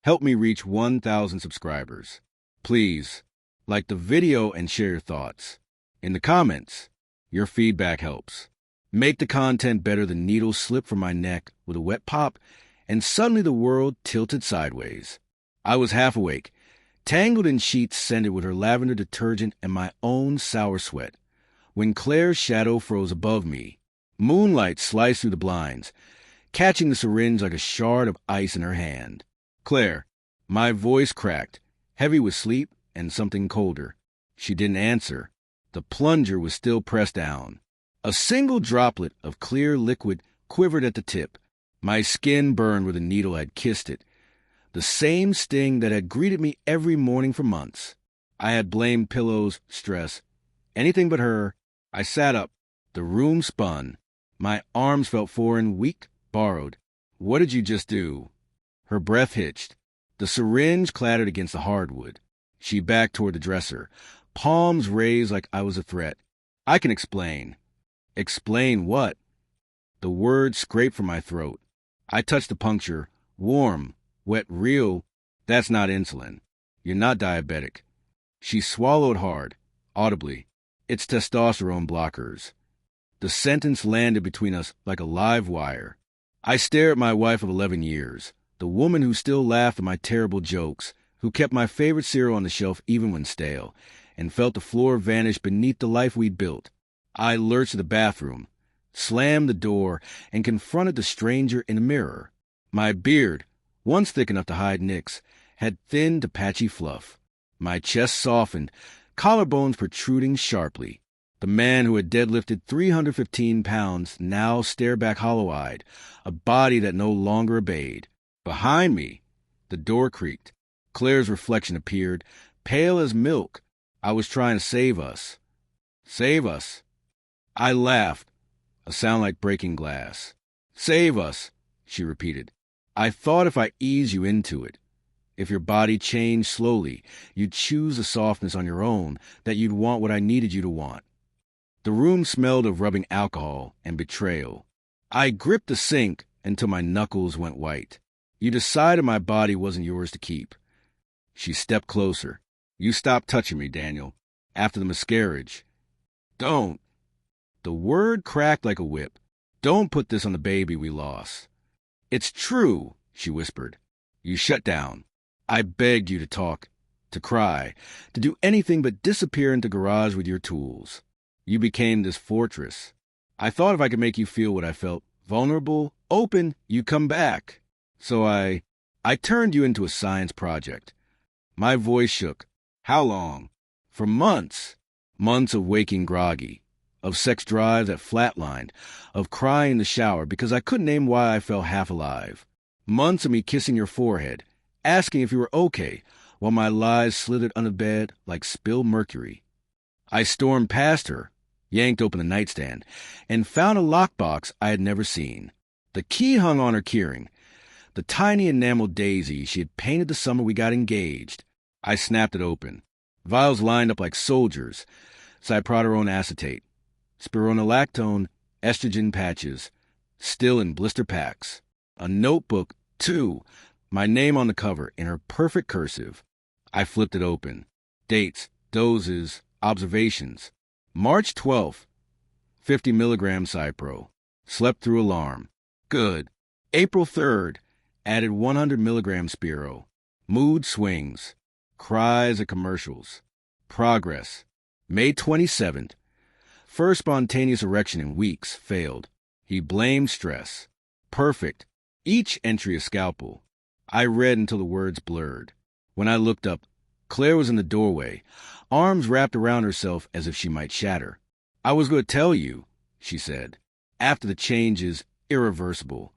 Help me reach 1,000 subscribers. Please, like the video and share your thoughts. In the comments, your feedback helps. Make the content better. The needle slipped from my neck with a wet pop, and suddenly the world tilted sideways. I was half awake, tangled in sheets scented with her lavender detergent and my own sour sweat, when Claire's shadow froze above me. Moonlight sliced through the blinds, catching the syringe like a shard of ice in her hand. "Claire," my voice cracked, heavy with sleep and something colder. She didn't answer. The plunger was still pressed down. A single droplet of clear liquid quivered at the tip. My skin burned where the needle had kissed it, the same sting that had greeted me every morning for months. I had blamed pillows, stress, anything but her. I sat up. The room spun. My arms felt foreign, weak, borrowed. "What did you just do?" Her breath hitched. The syringe clattered against the hardwood. She backed toward the dresser, palms raised like I was a threat. "I can explain." "Explain what?" The words scraped from my throat. I touched the puncture. Warm, wet, real. "That's not insulin. You're not diabetic." She swallowed hard, audibly. "It's testosterone blockers." The sentence landed between us like a live wire. I stared at my wife of 11 years, the woman who still laughed at my terrible jokes, who kept my favorite cereal on the shelf even when stale, and felt the floor vanish beneath the life we'd built. I lurched to the bathroom, slammed the door, and confronted the stranger in a mirror. My beard, once thick enough to hide nicks, had thinned to patchy fluff. My chest softened, collarbones protruding sharply. The man who had deadlifted 315 pounds now stared back hollow-eyed, a body that no longer obeyed. Behind me, the door creaked. Claire's reflection appeared, pale as milk. I was trying to save us. Save us. I laughed, a sound like breaking glass. "Save us," she repeated. "I thought if I eased you into it, if your body changed slowly, you'd choose the softness on your own, that you'd want what I needed you to want." The room smelled of rubbing alcohol and betrayal. I gripped the sink until my knuckles went white. "You decided my body wasn't yours to keep." She stepped closer. "You stopped touching me, Daniel, after the miscarriage." "Don't." The word cracked like a whip. "Don't put this on the baby we lost." "It's true," she whispered. "You shut down. I begged you to talk, to cry, to do anything but disappear into the garage with your tools. You became this fortress. I thought if I could make you feel what I felt, vulnerable, open, you'd come back. So I turned you into a science project." My voice shook. "How long?" "For months. Months of waking groggy, of sex drives that flatlined, of crying in the shower because I couldn't name why I felt half alive. Months of me kissing your forehead, asking if you were okay, while my lies slithered under bed like spilled mercury. I stormed past her, yanked open the nightstand, and found a lockbox I had never seen. The key hung on her keyring, the tiny enameled daisy she had painted the summer we got engaged. I snapped it open. Vials lined up like soldiers, cyproterone acetate, spironolactone, estrogen patches, still in blister packs. A notebook, too, my name on the cover in her perfect cursive. I flipped it open. Dates, doses, observations. March 12th, 50 milligrams Cypro. Slept through alarm. Good. April 3rd, added 100 milligrams Spiro. Mood swings. Cries at commercials. Progress. May 27th. First spontaneous erection in weeks. Failed. He blamed stress. Perfect. Each entry a scalpel. I read until the words blurred. When I looked up, Claire was in the doorway, arms wrapped around herself as if she might shatter. "I was going to tell you," she said, "after the change is irreversible."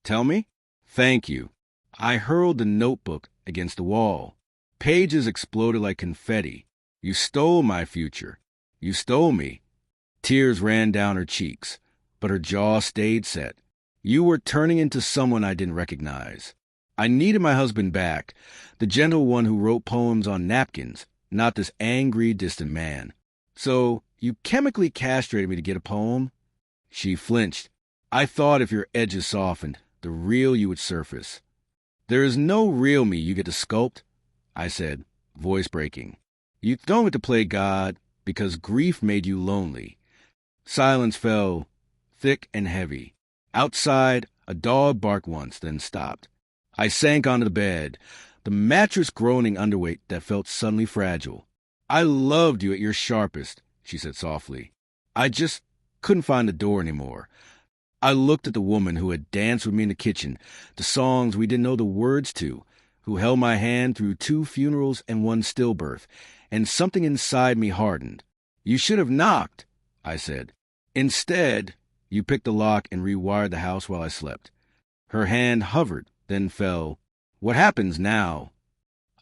"Tell me?" "Thank you." I hurled the notebook against the wall. Pages exploded like confetti. "You stole my future. You stole me." Tears ran down her cheeks, but her jaw stayed set. "You were turning into someone I didn't recognize. I needed my husband back, the gentle one who wrote poems on napkins, not this angry, distant man. So you chemically castrated me to get a poem?" She flinched. "I thought if your edges softened, the real you would surface." There is no real me you get to sculpt, I said, voice breaking. You don't get to play God because grief made you lonely. Silence fell, thick and heavy. Outside, a dog barked once, then stopped. I sank onto the bed, the mattress groaning underweight that felt suddenly fragile. I loved you at your sharpest, she said softly. I just couldn't find the door anymore. I looked at the woman who had danced with me in the kitchen, the songs we didn't know the words to, who held my hand through 2 funerals and 1 stillbirth, and something inside me hardened. You should have knocked, I said. Instead, you picked the lock and rewired the house while I slept. Her hand hovered, then fell. What happens now?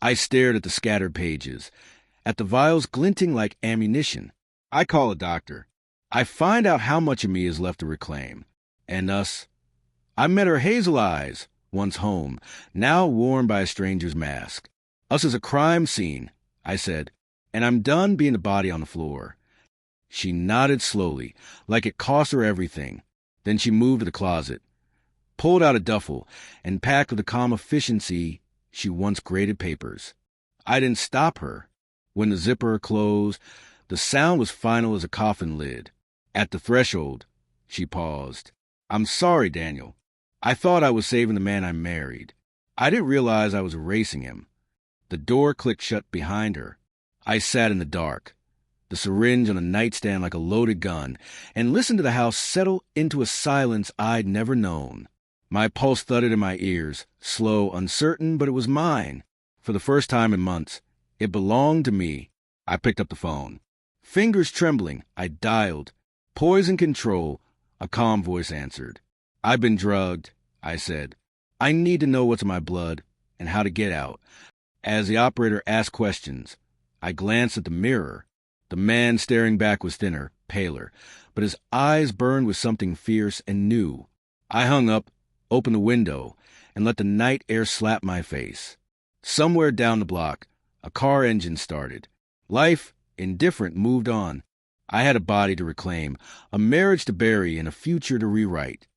I stared at the scattered pages, at the vials glinting like ammunition. I call a doctor. I find out how much of me is left to reclaim. And us. I met her hazel eyes, once home, now worn by a stranger's mask. Us is a crime scene, I said, and I'm done being the body on the floor. She nodded slowly, like it cost her everything. Then she moved to the closet, pulled out a duffel, and packed with the calm efficiency she once graded papers. I didn't stop her. When the zipper closed, the sound was final as a coffin lid. At the threshold, she paused. I'm sorry, Daniel. I thought I was saving the man I married. I didn't realize I was erasing him. The door clicked shut behind her. I sat in the dark, the syringe on a nightstand like a loaded gun, and listened to the house settle into a silence I'd never known. My pulse thudded in my ears, slow, uncertain, but it was mine. For the first time in months, it belonged to me. I picked up the phone. Fingers trembling, I dialed. Poison control, a calm voice answered. I've been drugged, I said. I need to know what's in my blood and how to get out. As the operator asked questions, I glanced at the mirror. The man staring back was thinner, paler, but his eyes burned with something fierce and new. I hung up, opened the window, and let the night air slap my face. Somewhere down the block, a car engine started. Life, indifferent, moved on. I had a body to reclaim, a marriage to bury, and a future to rewrite.